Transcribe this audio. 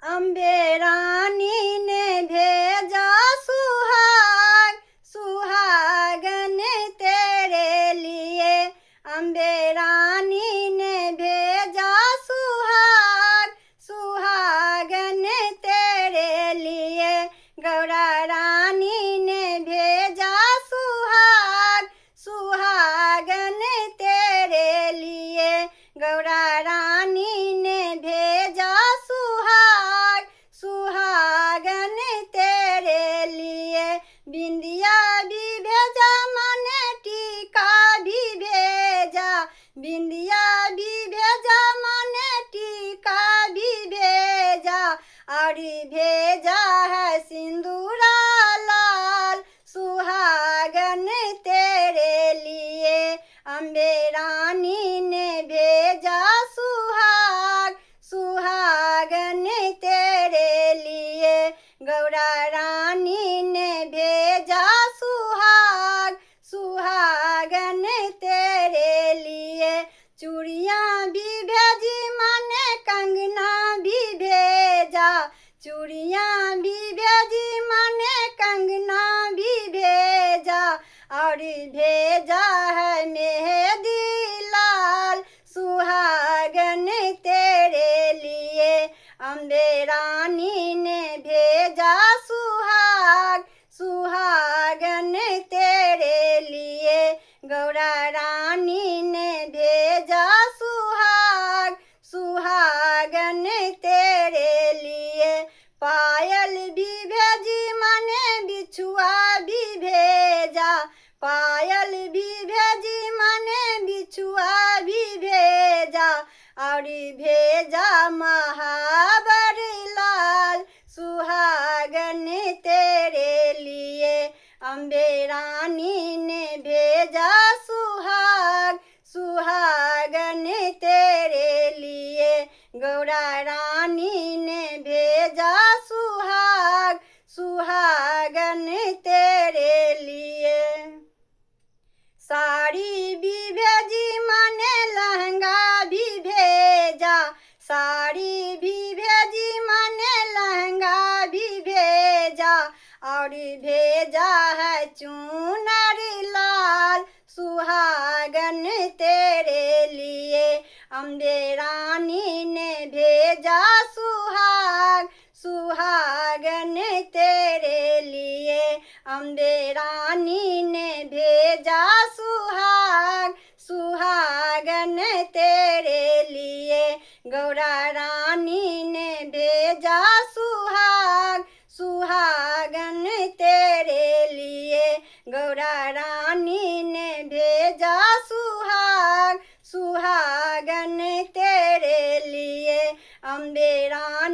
अम्बे रानी ने भेजा सुहाग, सुहागन तेरे लिए। अम्बे रानी ने भेजा सुहाग, सुहागन तेरे लिए। गौरा रानी ने भेजा सुहाग, सुहागन तेरे लिए। गौरा रानी ने भेजा सुहाग, सुहागन तेरे लिए। बिंदिया भी भेजा माने टीका भी भेजा, बिंदिया भी भेजा माने टीका भी भेजा। और भेजा है सिंदूरा लाल, सुहागन तेरे लिए। अम्बे रानी ने भेजा सुहाग, सुहागन तेरे लिए। गौरा रानी ने भेजा सुहाग, सुहागन तेरे लिए। चूड़ियाँ भी भेजी माने कंगना भी भेजा, चूड़ियाँ भी भेजी माने कंगना भी भेजा। और भेजा है मेहंदी लाल, सुहागन तेरे लिए। अम्बे रानी ने भेजा सुहाग, सुहागन तेरे लिए। गौरा रानी ने भेजा सुहाग, सुहागन तेरे लिए। पायल भी भेजी माने बिछुआ भी भेजा, पायल भी भेजी माने बिछुआ भी भेजा। और भेजा महावर लाल, सुहागन तेरे लिए। अम्बे रानी ने भेजा सुहाग, सुहागन तेरे लिए। गौरा रानी ने भेजा सुहाग, सुहागन तेरे लिए। साड़ी भी भेजी माने लहंगा भी भेजा, साड़ी भी भेजी माने लहंगा भी भेजा। और भेजा है चूनर लाल, सुहागन तेरे लिए। अम्बे रानी ने भेजा सुहाग, सुहागन तेरे लिए। अम्बे रानी ने भेजा सुहाग, सुहागन तेरे लिए। गौरा रानी ने भेजा सुहाग, सुहागन तेरे लिए। गौरा रानी ने भेजा सुहाग, सुहागन तेरे लिए। अम्बे रानी